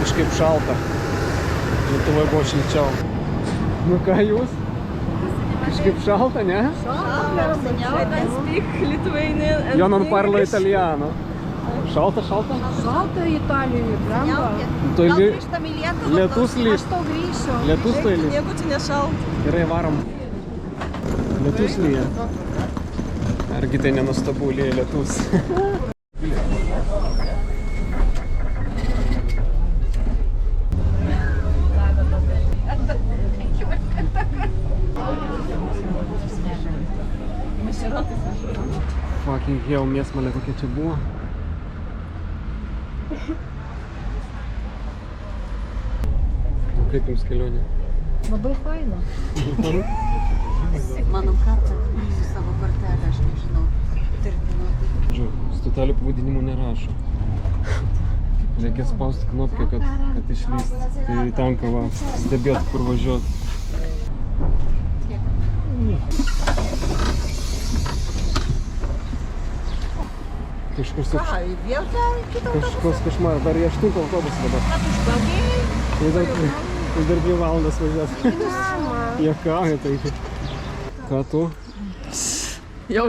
Kažkaip šalta. Lietuvoj buvo šilčiau. Nu ką jūs? Kažkaip šalta, ne? Io non parlo italiano. Šalta, šalta? Šalta Italijoje, blemba. Tai lietus lyst. Aš tau grįšiu. Lietus tai lyst. Nieko čia nešalta. Gerai, varom. Lietus lyja. Argi tai nenustabu, lyja lietus. Fucking hell, mėsmalė kokia čia buvo. Kaip jums kelionė? Labai faina. Mano kartą su savo kortelę, aš nežinau. Žiūrėjau, stotelių pavadinimų nerašo. Reikia spausti knopkę, kad išlyst. Tai tenka va, stebėt, kur važiuot. Kažkas košmaras, dar į 8 autobusą dabar. Tai dar 2 valandas važiuot. Juokauja tai. Ką tu? Jau.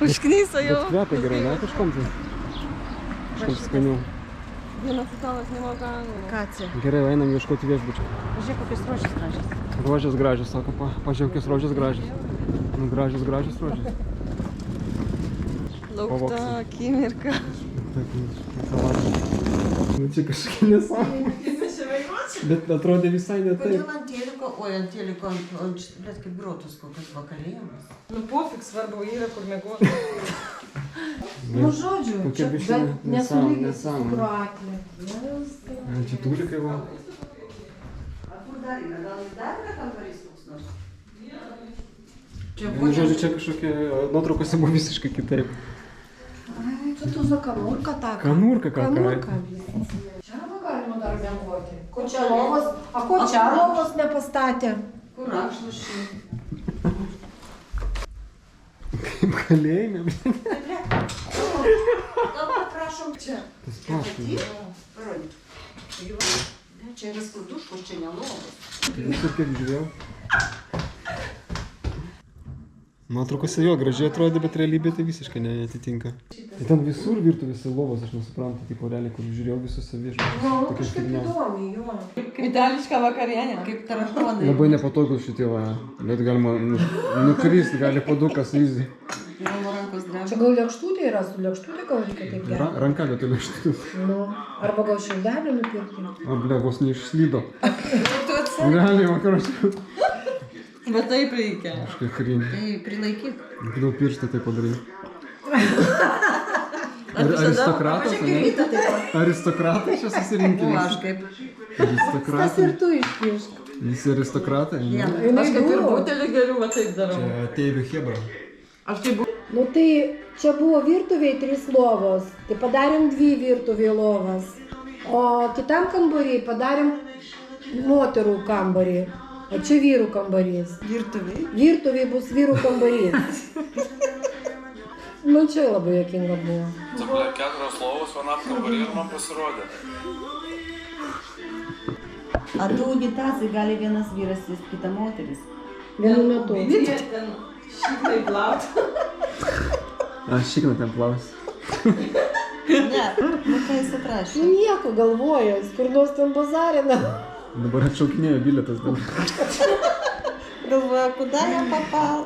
Užknyso jau. Bet kvepia gerai, ne kažkom tai? Kažkaip skaniau. Vienas italas nemoka anglų. Kacija. Gerai, einam ieškoti viešbučio. Pažiūrėk, kokios rožės gražios. Rožės gražios, sako, pažiūrėk, kokios rožės gražios. Nu, gražios rožės. Laukta akimirka. Nu, čia kažkaip nesąmonė. Bet atrodė visai ne taip. Kodėl ant teliko, ant kaip grotus kokios vakarėjimas. Nu, pofik, svarbu yra, kur mėgoti. Nu, žodžiu, čia nesulygis su Kroatija. Čia tulikai va. A kur dar yra? Gal dar yra kambarys koks nors? Nu, žodžiu, čia kažkokie nuotraukose buvo visiškai kitaip. Čia tu za kanurką tą. Kanurka какая. Čia galima dar miegoti. Ko čia lovos? A ko čia lovos nepastatė? Kur rankšluosčiai? Kaip kalėjime, blin. Gal paprašom čia. Tas paštas. Parodyk. Čia yra skruduškos, čia ne lovos. Visur kiek žiūrėjau. Nuotraukose jo gražiai atrodė, bet realybė tai visiškai neatitinka. Ir ten visur virtuvėse lovos, aš nesuprantu, tipo realiai, kur žiūrėjau visose viešbučiuose. Nu, kažkaip įdomi, jo. Itališka vakarienė, kaip tarakonai. Labai nepatogus šitie va, bet galima nukrist, gali padukas įzy. Mano rankos Čia dreba. gal lėkštutė yra, su lėkštutė gal reikia taip gerti. Ranka lietuvių šitus. Nu, arba gal šiaudelį nupirkti. O ble, vos neišslydo. Realiai vakaruose. Bet taip reikia. Kažkaip hrinė. Tai prilaikyk. Kodėl pirštą tai padarai? Aristokratas, ne? Aristokratai čia susirinkime. O aš kaip. Tas Aristokratai. ir tu išpiešk. Visi aristokratai, ne? Aš kaip ir butelį geriu, va taip darau. Čia ateivių hebra. Aš kaip Nu tai čia buvo virtuvėje 3 lovos, tai padarėm 2 virtuvėje lovas. O kitam kambarį padarėm moterų kambarį. O čia vyrų kambarys. virtuviai. Virtuvėje bus vyrų kambarys. Nu čia labai juokinga buvo. Tai buvo 4 lovos vienam kambarį ir man pasirodė. A tu unitazai gali vienas vyras ir kita moteris. Vienu metu. Šiknai plaut. Aš šikną ten plaus. Ne, nu ką jis atrašė. Nu nieko galvoja, jis kur nors ten bazarina. Dabar atšaukinėjo bilietas dabar. Galvoja, kuda jam papal.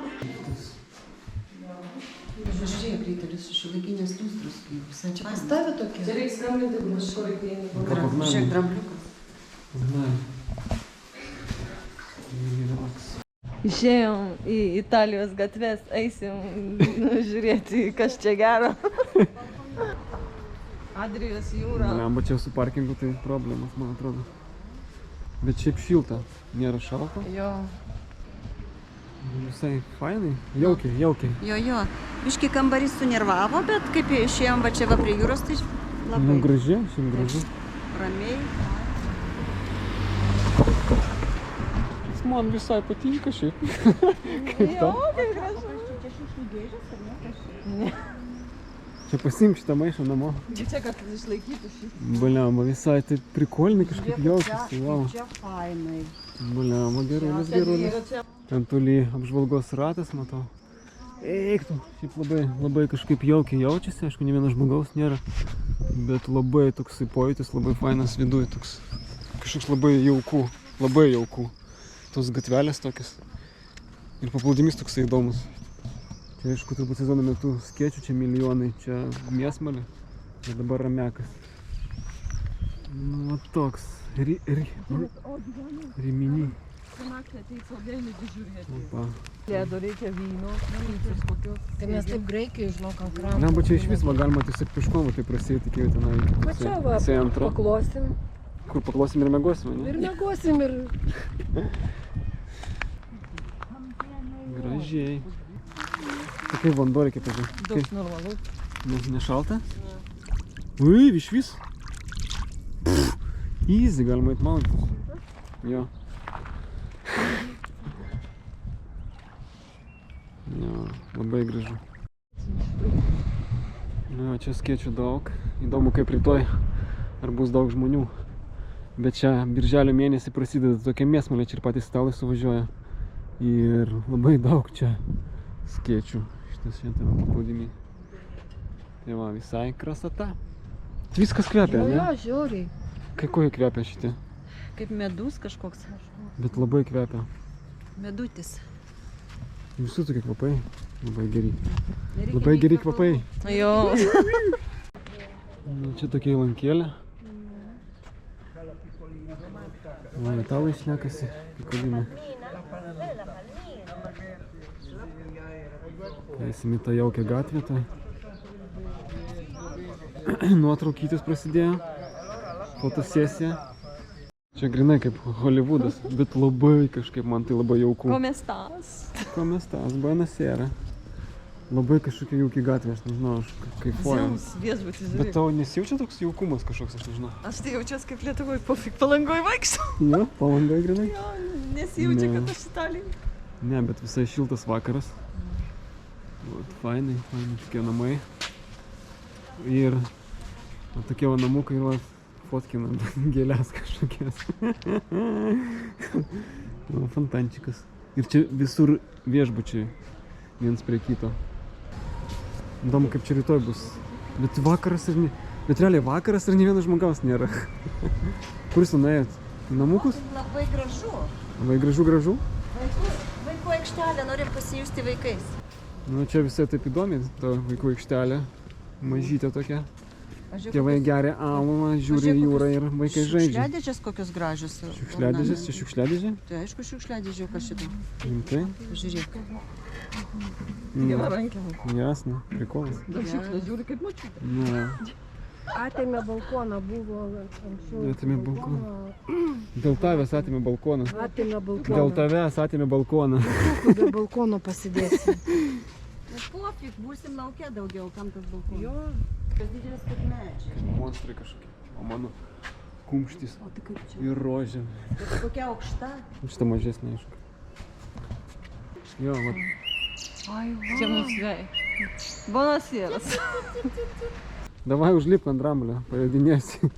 Žiūrėk, rytelis su šiuolaikinės lustros, kaip visai čia pasitavė. Stavė tokia. Čia reikia skambinti, kažkur reikia. Pognalim. Žiūrėk, drambliukas. Išėjom į Italijos gatves, eisim žiūrėti, kas čia gero. Adrijos jūra. Lemba čia su parkingu tai problemas, man atrodo. Bet šiaip šilta, nėra šalta. Jo. Visai fainai, jaukiai. Jo. Biški kambarys sunervavo, bet kaip išėjom va čia va prie jūros, tai Nu, labai graži, šiaip graži. ramiai. Man visai patinka šiaip. Kaip tau? Čia pasiimk šitą maišą namo. Čia, kad išlaikytų šį. Bliama, visai taip prikolni kažkaip jaukiasi, wow. Čia fainai. Bliama, gerulis. Ten toli apžvalgos ratas, matau. Eik tu, šiaip labai kažkaip jaukiai jaučiasi, aišku, ne vieno žmogaus nėra. Bet labai toksai pojūtis, labai fainas viduj, toks kažkoks labai jauku. Tos gatvelės tokios. Ir paplūdimys toksai įdomus. Čia aišku, turbūt sezono metu skėčių, čia milijonai, čia mėsmalė. Ir dabar ramekas. Nu, va toks. Rimini. Naktį ateis saldainių žiūrėti. Opa. Ledo reikia vyno, vytis kokios. Tai mes taip Graikijoje, žinok, ant kranto. Lemba, čia iš vis va galima tiesiog pieškom, tai prasėti iki tenai iki Va čia va, centro. paklosim. Kur paklosim ir miegosim, ne? Ir miegosim, ir... Gražiai. Tai kaip vanduo reikia pažiūrėti. Daug normalu. Nešalta? Ui, iš vis. Easy, galima eit maudytis. Jo. Jo, labai gražu. Nu, čia skėčių daug. Įdomu, kaip rytoj, ar bus daug žmonių. Bet čia birželio mėnesį prasideda tokia mėsmalė, čia ir patys italai suvažiuoja. Ir labai daug čia skėčių. Šitas šiandien paplūdimy. Tai va, visai krasota. Viskas kvepia, ne? Jo, žiauriai. Kai ko jie kvepia šitie? Kaip medus kažkoks. Bet labai kvepia. Medutis. Visų tokie kvapai. Labai geri. Labai geri kvapai. Jo. Nu, čia tokia įlankėlė. Va, italai šnekasi. Pikolina. Eisime tą jaukią gatvę. Nuotraukytis prasidėjo. Fotosesija. Čia grinai kaip Hollywoodas, bet labai kažkaip man tai labai jauku. Como estás? Buenas era. Labai kažkokia jauki gatvė, aš nežinau, aš kaifuoju. Viešbutis Bet tau nesijaučia toks jaukumas kažkoks, aš nežinau. Aš tai jaučiuosi kaip Lietuvoj, pofik Palangoj vaikštau. Jo, Palangoj grinai? Jo, nesijaučia, Ne. kad aš Italijai. Ne, bet visai šiltas vakaras. Vat, fainai tokie namai. Ir va, tokie va namukai ir va, fotkinant gėlės kažkokias. Va, fontančikas. Ir čia visur viešbučiai, viens prie kito. Įdomu, kaip čia rytoj bus. Bet vakaras ir bet realiai vakaras ir ne vieno žmogaus nėra. Kur jūs nuėjot? Į namukus? Labai gražu. Labai gražu. Vaikų aikštelė, norim pasijusti vaikais. Nu, čia visai taip įdomi, ta vaikų aikštelė. Mažytė tokia. Tėvai geria alų, žiūri į jūrą ir vaikai žaidžia. Šiukšliadėžės kokios gražios. Šiukšliadėžės? Čia šiukšliadėžė? Tai aišku, šiukšliadėžė, kas šitą. Rimtai? Žiūrėk. Viena rankiam. Jasna, prikolas. Daug šiukšlė žiūri kaip močiutė. Ne, Atėmė balkoną, buvo anksčiau. Atėmė balkoną. Dėl tavęs atėmė balkoną. Atėmė Dėl balkoną. tavęs atėmė balkoną. Be balkono pasidėsim. Pofik, būsim laukia daugiau, kam tas balkonas. Jo. Tas didelis kaip medžiai. Monstrai kažkokie. O mano kumštis O tai kaip čia? ir rožė. Bet kokia aukšta. Šitą mažesnė, aišku. Jo, vat. Čia mums vei. Bonasieras. Davai užlipk ant dramblio, pajodinėsi.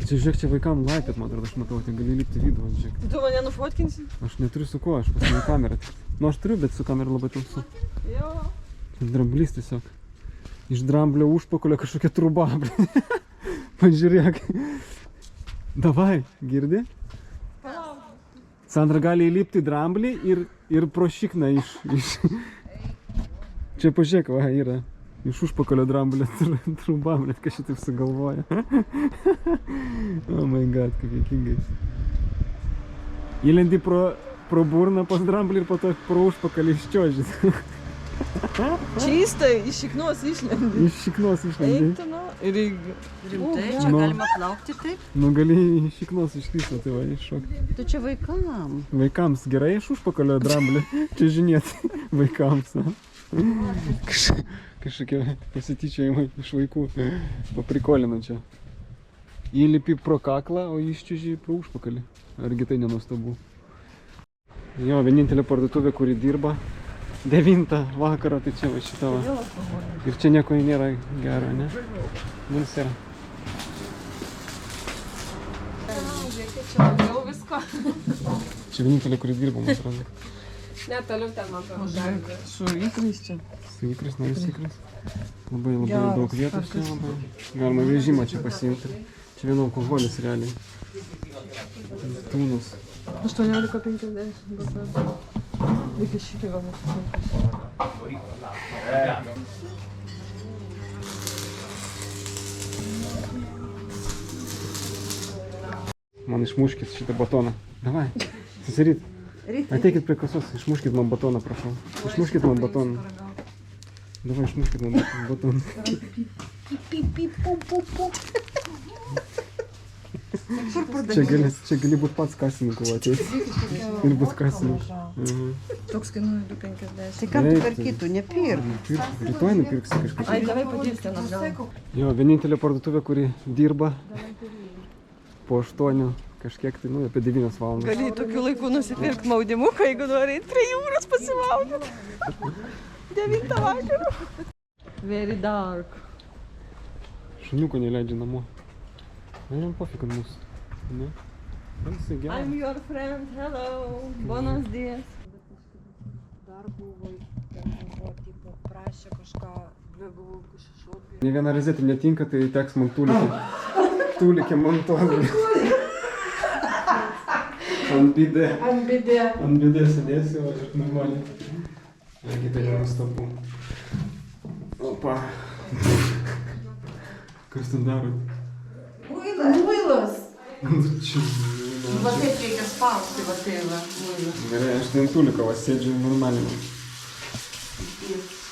Čia žiūrėk, čia vaikam laipėt, man atrodo, aš matau, tai gali lipti vidų, žiūrėk. Tu mane nufotkinsi? Aš neturiu su kuo, aš pasiėmiau kamerą. Nu, aš turiu, bet su kamera labai tamsu. Jo. Dramblys tiesiog. Iš dramblio užpakalio kažkokia truba. Pažiūrėk. Davai, girdi? Sandra gali įlipti į dramblį ir pro šikną iš... Čia pažiūrėk, va, yra. Iš užpakalio dramblio truba, bet kas šitaip sugalvoja. Oh my god, kaip juokingai. Įlendi pro burną pas dramblį ir po to pro užpakalį iščiuoži. Čystai, iš šiknos išlendi. Iš šiknos išlendi. Eik tu, nu, ir Rimtai, čia Nu. galima plaukti taip? Nu gali iš šiknos išlysti, tai va, iššokti. Tu čia vaikam. Vaikams gerai iš užpakalio dramblį. Čia žinėti vaikams. Kažkokie pasityčiojimai iš vaikų. Paprikolina čia. Įlipi pro kaklą, o iščiuži pro užpakalį. Argi tai nenuostabu. Jo, vienintelė parduotuvė, kuri dirba 9 vakaro, tai čia va šita va. Ir čia nieko nėra gero, ne? Mums yra. Čia visko. Čia vienintelė, kuri dirba, man atrodo. Ne, toliau ten man atrodo. Su ikrais čia. Su ikrais, naujas ikrais. Labai daug vietos čia labai. Galima vežimą čia pasiimti. Čia vien alkoholis realiai. Tūnus. 18,50. Iki šitai va mūsų. Man išmuškit šitą batoną. Davai, susiryt. Ateikit prie kasos, išmuškit man batoną, prašau. Išmuškit man batoną. Davai, išmuškit man batoną. Čia gali būt pats kasininku ateiti. Ir būt kasininku. Toks kainuoja 2,50. Tai ką tu perkytų, nepirk. Rytoj nupirksi kažką. Ai, davai padėsi ten atgal. Jo, vienintelė parduotuvė, kuri dirba po 8, kažkiek tai, nu, apie 9 valandas. Gali tokiu laiku nusipirkti maudimuką, jeigu nori 3 eurus pasimaudyti. 9 vakaro. Very dark. Šuniuko neleidžia namo. Na, jam pofik ant mūsų. Ne? Jisai geras. I'm your friend, hello. Buenos dias. Dar buvo, tipo, prašė kažką, buvau kažkaip. Ne viena rozetė netinka, tai teks man tūlikė montuoti. Ant bidė. Ant bidė sėdėsiu, o ir normaliai. Negi tai nenustabu. Opa. Kas ten darot? Muilas. Čia. Va taip reikia spausti, va tai va. Gerai, aš ten tūliką, va sėdžiu normaliai. Yes.